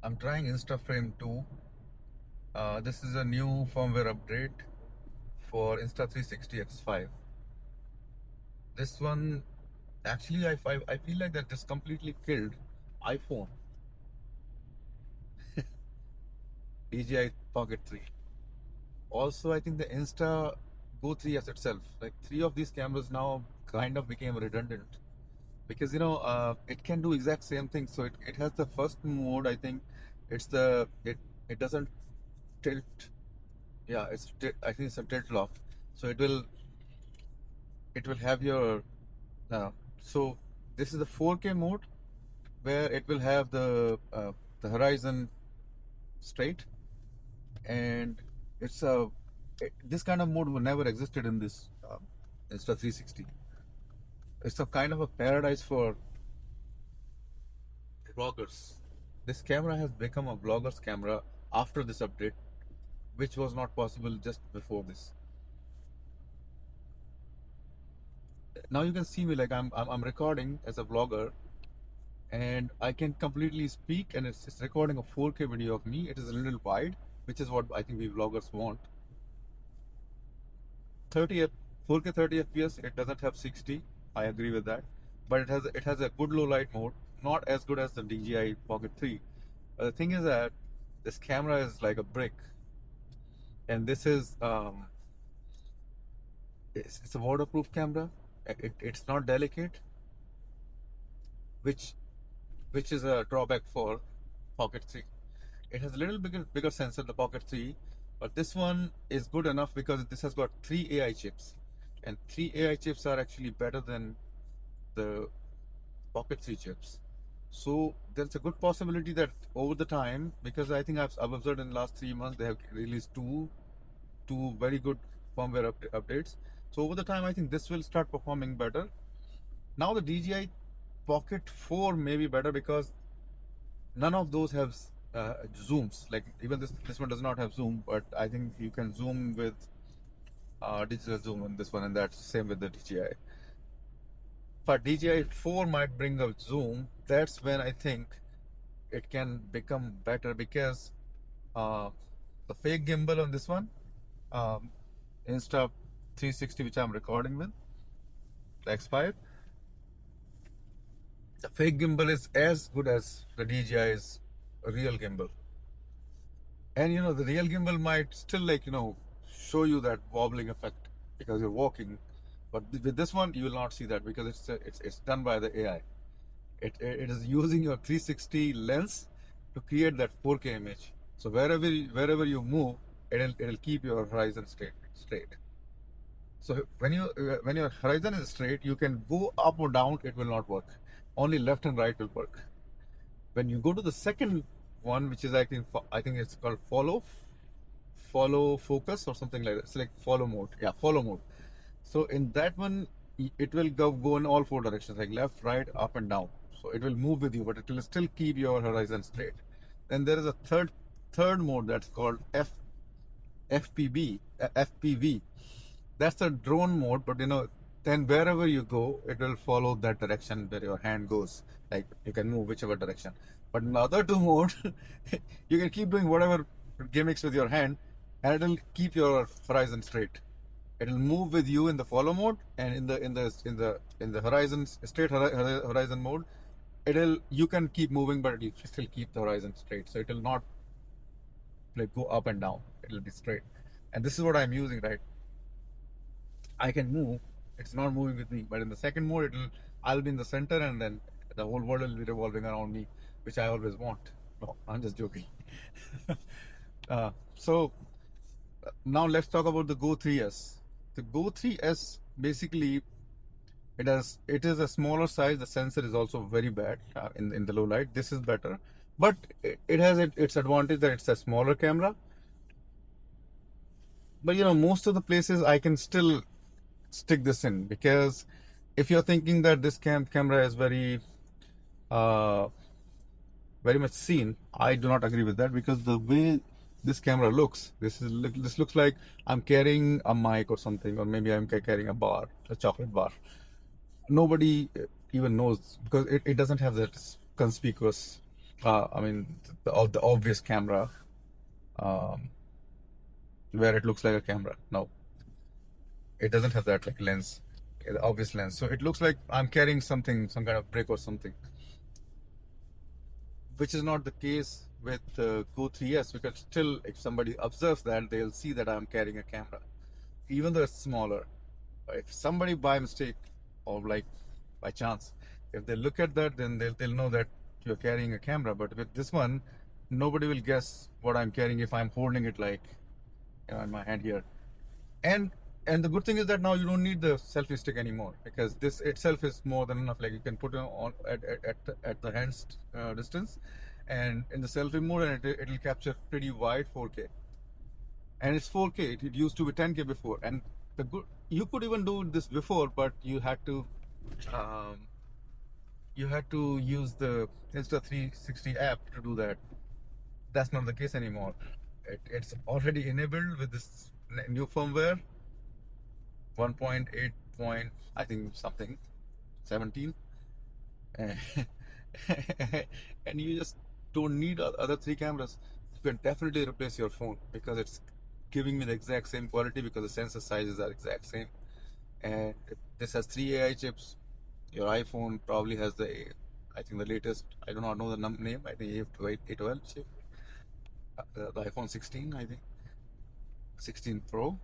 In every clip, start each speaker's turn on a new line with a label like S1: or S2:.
S1: I'm trying InstaFrame 2. This is a new firmware update for Insta360 X5. This one, actually, I feel like that just completely killed iPhone DJI Pocket 3. Also, I think the Insta Go 3S itself, like three of these cameras now kind of became redundant because it can do exact same thing. So it has the first mode. I think it doesn't tilt. Yeah, I think it's a tilt lock. So it will have your uh, so this is the 4K mode where it will have the horizon straight, and it's this kind of mode never existed in this Insta360. It's a kind of a paradise for vloggers. This camera has become a vlogger's camera after this update, which was not possible just before this. Now you can see me like I'm recording as a vlogger, and I can completely speak, and it's recording a 4K video of me. It is a little wide, which is what I think we vloggers want. 30 4K 30 FPS. It doesn't have 60. I agree with that, but it has a good low light mode, not as good as the DJI Pocket 3. But the thing is that this camera is like a brick, and this is it's a waterproof camera. It's not delicate, which is a drawback for Pocket 3. It has a little bigger sensor, the Pocket 3, but this one is good enough because this has got 3 AI chips, and 3 AI chips are actually better than the Pocket 3 chips. So there's a good possibility that over the time, because I think I've observed in the last 3 months they have released two very good firmware updates. So over the time, I think this will start performing better. Now the DJI Pocket 4 may be better because none of those have zooms. Like even this one does not have zoom, but I think you can zoom with digital zoom on this one, and that's same with the DJI. But DJI 4 might bring a zoom. That's when I think it can become better because the fake gimbal on this one, Insta360, which I'm recording with, the X5, the fake gimbal is as good as the DJI's real gimbal. And the real gimbal might still show you that wobbling effect because you're walking, but with this one you will not see that because it's done by the AI. It is using your 360 lens to create that 4K image. So wherever you move, it'll keep your horizon straight. So when your horizon is straight, you can go up or down. It will not work. Only left and right will work. When you go to the second one, which is I think it's called follow focus or something like that. It's like follow mode. Yeah, follow mode. So in that one, it will go in all four directions, like left, right, up, and down. So it will move with you, but it will still keep your horizon straight. Then there is a third mode that's called FPV. That's the drone mode, but then wherever you go, it will follow that direction where your hand goes. Like you can move whichever direction. But in the other two mode, you can keep doing whatever gimmicks with your hand, and it'll keep your horizon straight. It'll move with you in the follow mode, and in the horizon straight horizon mode, you can keep moving, but it'll still keep the horizon straight. So it will not like go up and down. It'll be straight. And this is what I'm using, right? I can move. It's not moving with me, but in the second mode, I'll be in the center, and then the whole world will be revolving around me, which I always want. No, I'm just joking. So now let's talk about the Go 3S. The Go 3S basically it is a smaller size. The sensor is also very bad in the low light. This is better, but it has its advantage that it's a smaller camera. But most of the places I can still stick this in, because if you're thinking that this camera is very much seen, I do not agree with that, because the way this camera looks, this looks like I'm carrying a mic or something, or maybe I'm carrying a chocolate bar. Nobody even knows, because it doesn't have that conspicuous I mean, the obvious camera, um, where it looks like a camera. No, it doesn't have that like lens, the obvious lens. So it looks like I'm carrying something, some kind of brick or something, which is not the case with Go 3S, because still, if somebody observes that, they'll see that I'm carrying a camera, even though it's smaller. If somebody by mistake or like by chance, if they look at that, then they'll know that you're carrying a camera. But with this one, nobody will guess what I'm carrying if I'm holding it like, in my hand here. And the good thing is that now you don't need the selfie stick anymore, because this itself is more than enough. Like, you can put it on at the hand distance, and in the selfie mode, and it'll capture pretty wide 4K. And it's 4K. It used to be 10K before. And the good, you could even do this before, but um, you had to use the Insta360 app to do that. That's not the case anymore. It's already enabled with this new firmware, 1.8 point, I think something, 17. And and you just don't need other three cameras. You can definitely replace your phone, because it's giving me the exact same quality, because the sensor sizes are exact same. And this has 3 AI chips. Your iPhone probably has I think the latest, I do not know the name, I think A12 chip. The iPhone 16, I think, 16 Pro.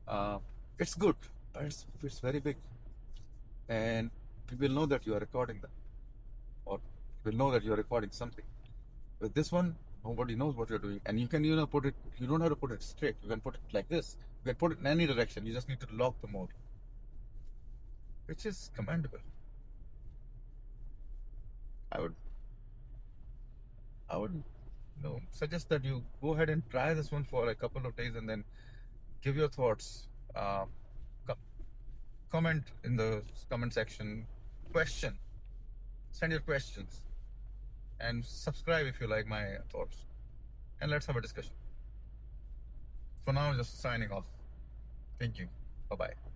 S1: Uh, it's good, but it's very big, and people know that you are recording them, or will know that you are recording something. With this one, nobody knows what you're doing, and you can put it. You don't have to put it straight. You can put it like this. You can put it in any direction. You just need to lock the mode, which is commendable. I would I would suggest that you go ahead and try this one for a couple of days, and then give your thoughts. Uh, co- Comment in the comment section. Question. Send your questions, and subscribe if you like my thoughts. And let's have a discussion. For now, just signing off. Thank you. Bye bye.